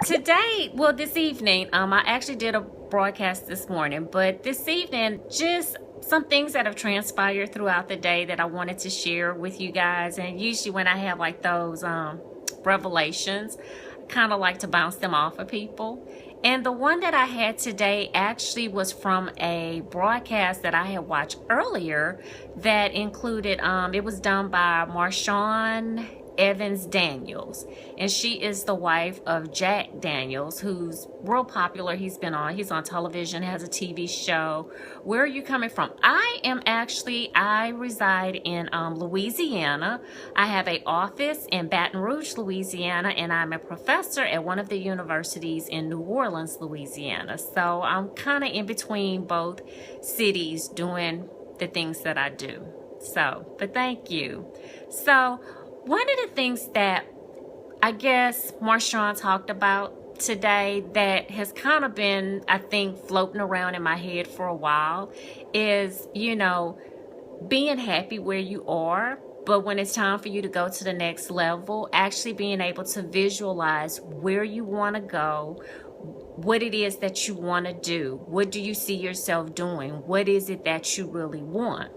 Today, well, this evening, I actually did a broadcast this morning, but this evening, just some things that have transpired throughout the day that I wanted to share with you guys. And usually, when I have like those revelations, I kind of like to bounce them off of people. And the one that I had today actually was from a broadcast that I had watched earlier that included, it was done by Marshawn Evans Daniels, and she is the wife of Jack Daniels, who's real popular. He's on television, has a TV show. Where are you coming from? I reside in Louisiana. I have an office in Baton Rouge, Louisiana, and I'm a professor at one of the universities in New Orleans, Louisiana. So I'm kind of in between both cities doing the things that I do. So, but thank you. So, one of the things that I guess Marshawn talked about today that has kind of been, I think, floating around in my head for a while is, being happy where you are, but when it's time for you to go to the next level, actually being able to visualize where you want to go, what it is that you want to do, what do you see yourself doing, what is it that you really want.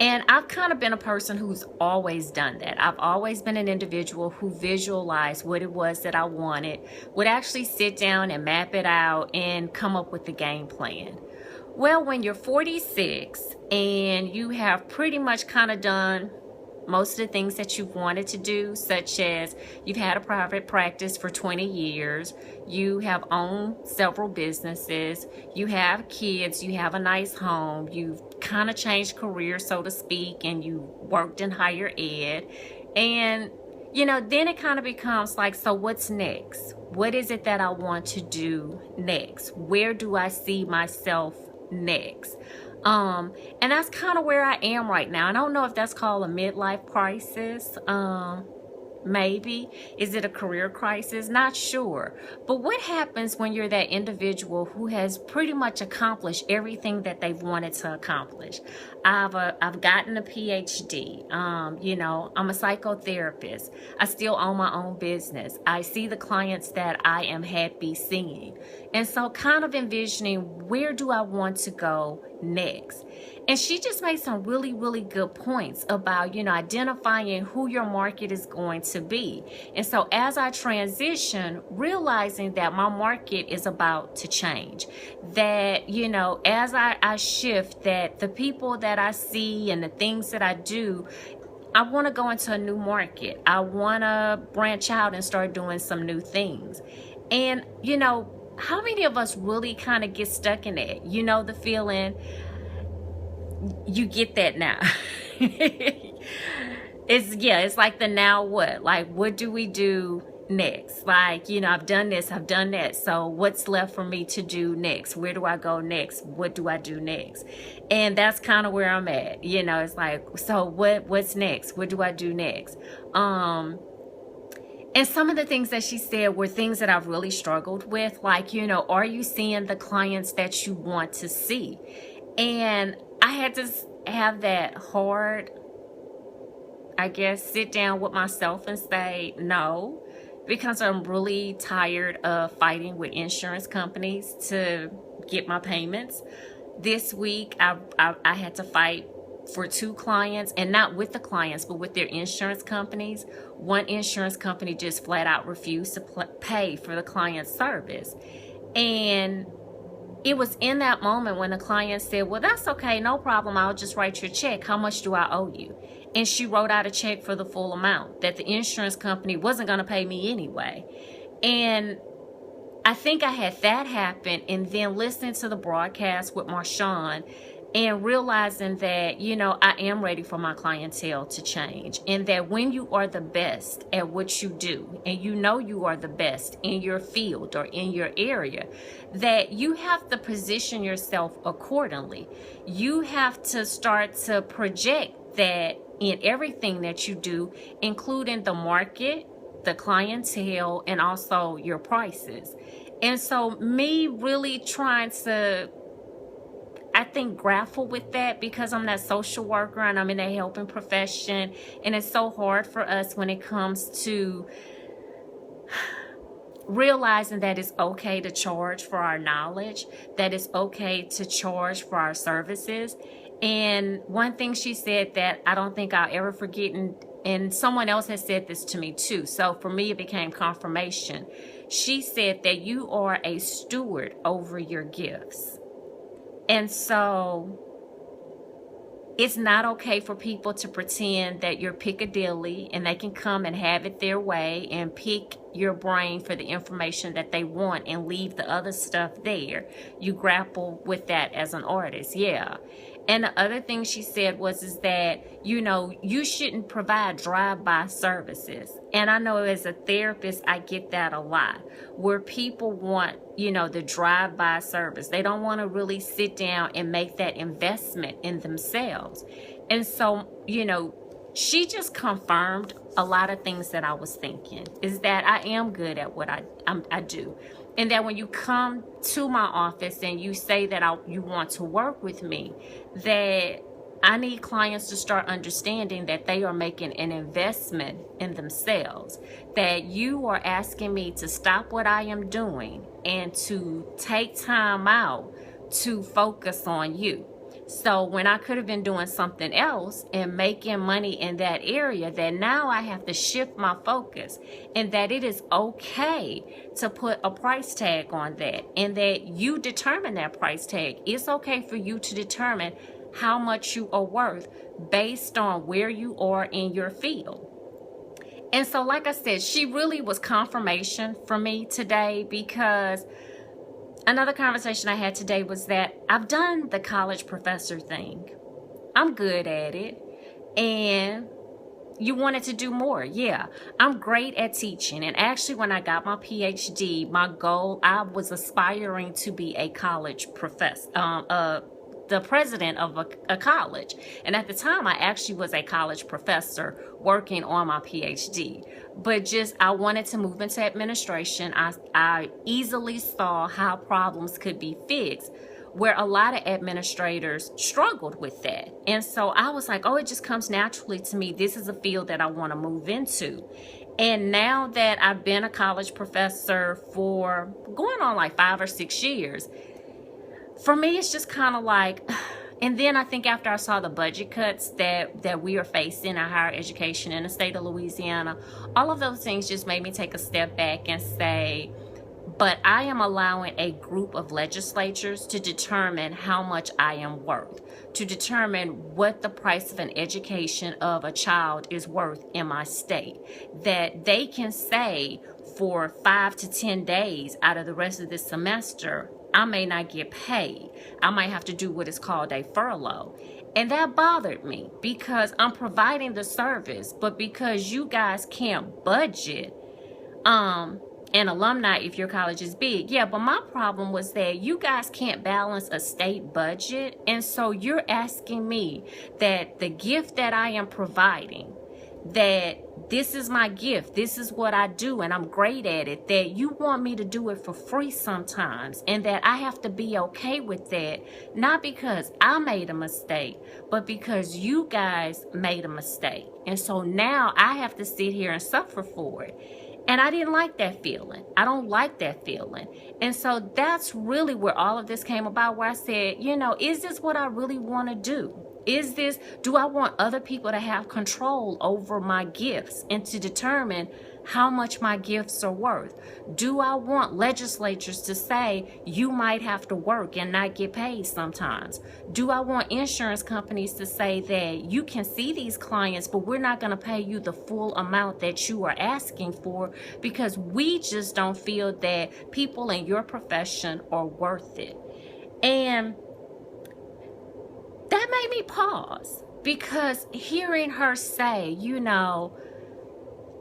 And I've kind of been a person who's always done that. I've always been an individual who visualized what it was that I wanted, would actually sit down and map it out and come up with the game plan. Well, when you're 46 and you have pretty much kind of done most of the things that you've wanted to do, such as you've had a private practice for 20 years, you have owned several businesses, you have kids, you have a nice home, you've kind of changed careers, so to speak, and you worked in higher ed. And, then it kind of becomes like, so what's next? What is it that I want to do next? Where do I see myself next? And that's kind of where I am right now. I don't know if that's called a midlife crisis. Maybe. Is it a career crisis? Not sure. But what happens when you're that individual who has pretty much accomplished everything that they've wanted to accomplish? I've gotten a PhD. I'm a psychotherapist. I still own my own business. I see the clients that I am happy seeing. And so kind of envisioning, where do I want to go next? And she just made some really, really good points about, identifying who your market is going to be. And so as I transition, realizing that my market is about to change, that, as I shift, that the people that I see and the things that I do, I want to go into a new market. I want to branch out and start doing some new things. And, how many of us really kind of get stuck in that? The feeling, you get that now. It's like the now what? Like, what do we do next? Like, I've done this, I've done that. So what's left for me to do next? Where do I go next? What do I do next? And that's kind of where I'm at. It's like, so what's next? What do I do next? And some of the things that she said were things that I've really struggled with. Like, are you seeing the clients that you want to see? And I had to have that hard, I guess, sit down with myself and say no, because I'm really tired of fighting with insurance companies to get my payments. This week, I had to fight for two clients, and not with the clients, but with their insurance companies. One insurance company just flat out refused to pay for the client's service. And it was in that moment when the client said, well, that's okay, no problem, I'll just write your check. How much do I owe you? And she wrote out a check for the full amount that the insurance company wasn't going to pay me anyway. And I think I had that happen, and then listening to the broadcast with Marshawn and realizing that, I am ready for my clientele to change. And that when you are the best at what you do, and you are the best in your field or in your area, that you have to position yourself accordingly. You have to start to project that in everything that you do, including the market, the clientele, and also your prices. And so me really trying to, I think, grapple with that, because I'm that social worker and I'm in a helping profession, and it's so hard for us when it comes to realizing that it's okay to charge for our knowledge, that it's okay to charge for our services. And one thing she said that I don't think I'll ever forget, and someone else has said this to me too, so for me it became confirmation. She said that you are a steward over your gifts. And so it's not okay for people to pretend that you're Piccadilly and they can come and have it their way and pick your brain for the information that they want and leave the other stuff there. You grapple with that as an artist, yeah. And the other thing she said is that, you shouldn't provide drive-by services. And I know as a therapist, I get that a lot, where people want, the drive-by service. They don't want to really sit down and make that investment in themselves. And so, she just confirmed a lot of things that I was thinking, is that I am good at what I do. And that when you come to my office and you say that you want to work with me, that I need clients to start understanding that they are making an investment in themselves, that you are asking me to stop what I am doing and to take time out to focus on you. So when I could have been doing something else and making money in that area, that now I have to shift my focus, and that it is okay to put a price tag on that, and that you determine that price tag. It's okay for you to determine how much you are worth based on where you are in your field. And so, like I said, she really was confirmation for me today, because another conversation I had today was that I've done the college professor thing. I'm good at it. And you wanted to do more. Yeah, I'm great at teaching. And actually, when I got my PhD, my goal, I was aspiring to be a college professor, the president of a college. And at the time, I actually was a college professor working on my PhD. But I wanted to move into administration. I easily saw how problems could be fixed, where a lot of administrators struggled with that. And so I was like, it just comes naturally to me. This is a field that I want to move into. And now that I've been a college professor for going on like 5 or 6 years, for me, it's just kind of like, and then I think after I saw the budget cuts that we are facing in higher education in the state of Louisiana, all of those things just made me take a step back and say, but I am allowing a group of legislatures to determine how much I am worth, to determine what the price of an education of a child is worth in my state, that they can say for 5 to 10 days out of the rest of this semester, I may not get paid. I might have to do what is called a furlough. And that bothered me, because I'm providing the service, but because you guys can't budget an alumni if your college is big. Yeah, but my problem was that you guys can't balance a state budget. And so you're asking me that the gift that I am providing, that this is my gift, this is what I do, and I'm great at it, that you want me to do it for free sometimes, and that I have to be okay with that, not because I made a mistake, but because you guys made a mistake. And so now I have to sit here and suffer for it. And I didn't like that feeling. I don't like that feeling. And so that's really where all of this came about, where I said, is this what I really want to do? Do I want other people to have control over my gifts and to determine how much my gifts are worth? Do I want legislatures to say you might have to work and not get paid sometimes? Do I want insurance companies to say that you can see these clients, but we're not going to pay you the full amount that you are asking for because we just don't feel that people in your profession are worth it? And that made me pause, because hearing her say,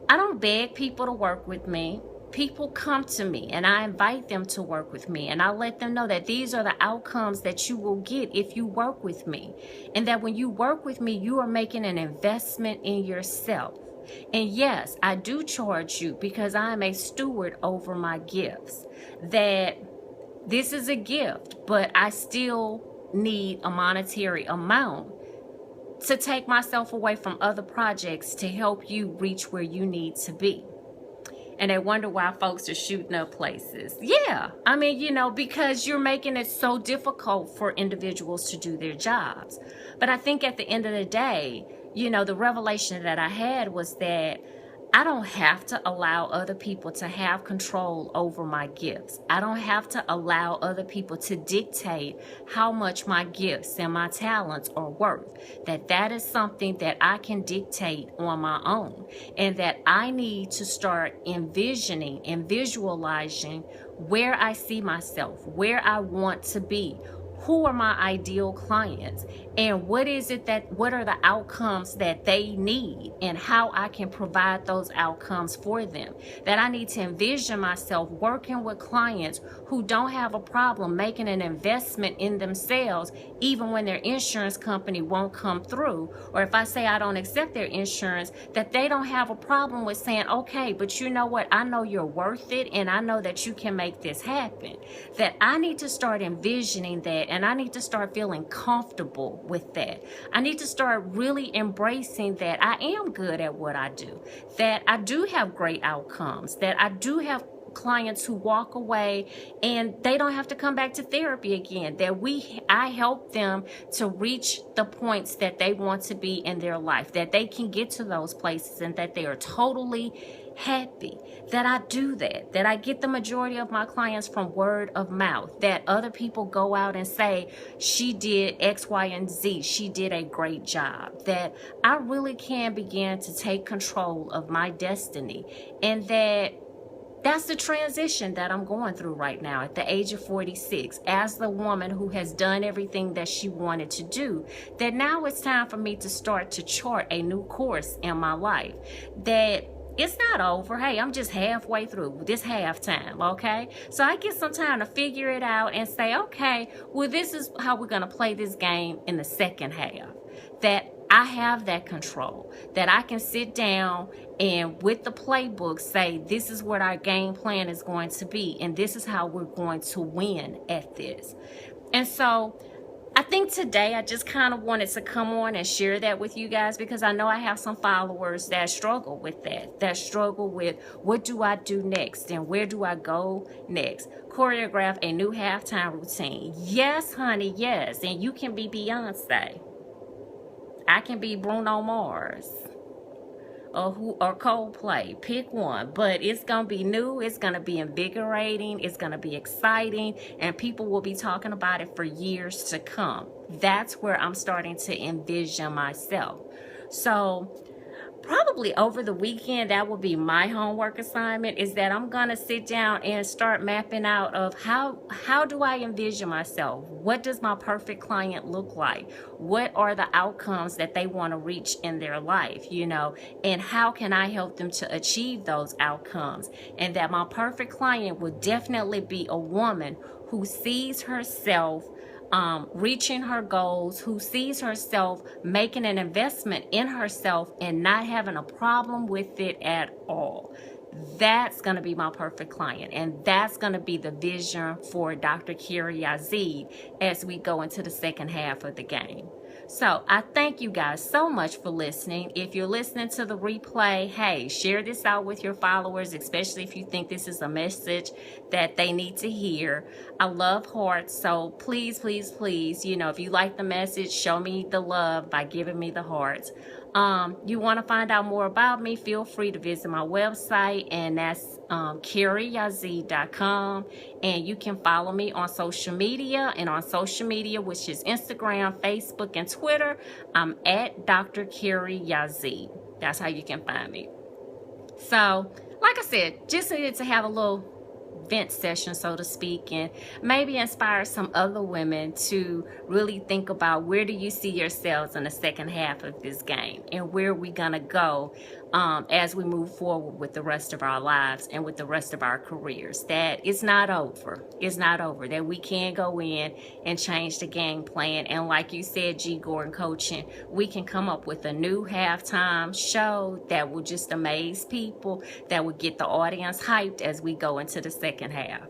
I don't beg people to work with me. People come to me and I invite them to work with me, and I let them know that these are the outcomes that you will get if you work with me, and that when you work with me, you are making an investment in yourself. And yes, I do charge you because I am a steward over my gifts, that this is a gift, but I still need a monetary amount to take myself away from other projects to help you reach where you need to be. And they wonder why folks are shooting up places. Yeah, I mean, because you're making it so difficult for individuals to do their jobs. But I think at the end of the day, the revelation that I had was that I don't have to allow other people to have control over my gifts. I don't have to allow other people to dictate how much my gifts and my talents are worth. That is something that I can dictate on my own, and that I need to start envisioning and visualizing where I see myself, where I want to be. Who are my ideal clients, and what are the outcomes that they need, and how I can provide those outcomes for them. That I need to envision myself working with clients who don't have a problem making an investment in themselves, even when their insurance company won't come through. Or if I say I don't accept their insurance, that they don't have a problem with saying, okay, but you know what? I know you're worth it, and I know that you can make this happen. That I need to start envisioning that, and I need to start feeling comfortable with that. I need to start really embracing that I am good at what I do, that I do have great outcomes, that I do have clients who walk away and they don't have to come back to therapy again, that I help them to reach the points that they want to be in their life, that they can get to those places, and that they are totally happy. That I do that I get the majority of my clients from word of mouth, that other people go out and say, she did X, Y, and Z, she did a great job, that I really can begin to take control of my destiny. And that's the transition that I'm going through right now at the age of 46, as the woman who has done everything that she wanted to do. That now it's time for me to start to chart a new course in my life. That it's not over. Hey, I'm just halfway through this halftime, okay? So I get some time to figure it out and say, okay, well, this is how we're going to play this game in the second half. That I have that control, that I can sit down and with the playbook say, this is what our game plan is going to be, and this is how we're going to win at this. And so I think today I just kind of wanted to come on and share that with you guys, because I know I have some followers that struggle with that struggle with what do I do next and where do I go next. Choreograph a new halftime routine. Yes, honey, yes. And you can be Beyonce. I can be Bruno Mars or Coldplay. Pick one. But it's going to be new. It's going to be invigorating. It's going to be exciting. And people will be talking about it for years to come. That's where I'm starting to envision myself. So probably over the weekend, that will be my homework assignment, is that I'm going to sit down and start mapping out of how do I envision myself? What does my perfect client look like? What are the outcomes that they want to reach in their life, and how can I help them to achieve those outcomes? And that my perfect client would definitely be a woman who sees herself reaching her goals, who sees herself making an investment in herself and not having a problem with it at all. That's going to be my perfect client. And that's going to be the vision for Dr. Carrie Yazid as we go into the second half of the game. So I thank you guys so much for listening. If you're listening to the replay, hey, share this out with your followers, especially if you think this is a message that they need to hear. I love hearts, so please, please, please, if you like the message, show me the love by giving me the hearts. You want to find out more about me, feel free to visit my website, and that's carrieyazid.com. And you can follow me on social media, which is Instagram, Facebook, and Twitter. I'm at Dr. Carrie Yazid. That's how you can find me. So, like I said, just needed to have a little vent session, so to speak, and maybe inspire some other women to really think about, where do you see yourselves in the second half of this game, and where are we gonna go as we move forward with the rest of our lives and with the rest of our careers. That it's not over. It's not over. That we can go in and change the game plan. And like you said, G. Gordon Coaching, we can come up with a new halftime show that will just amaze people, that will get the audience hyped as we go into the second half.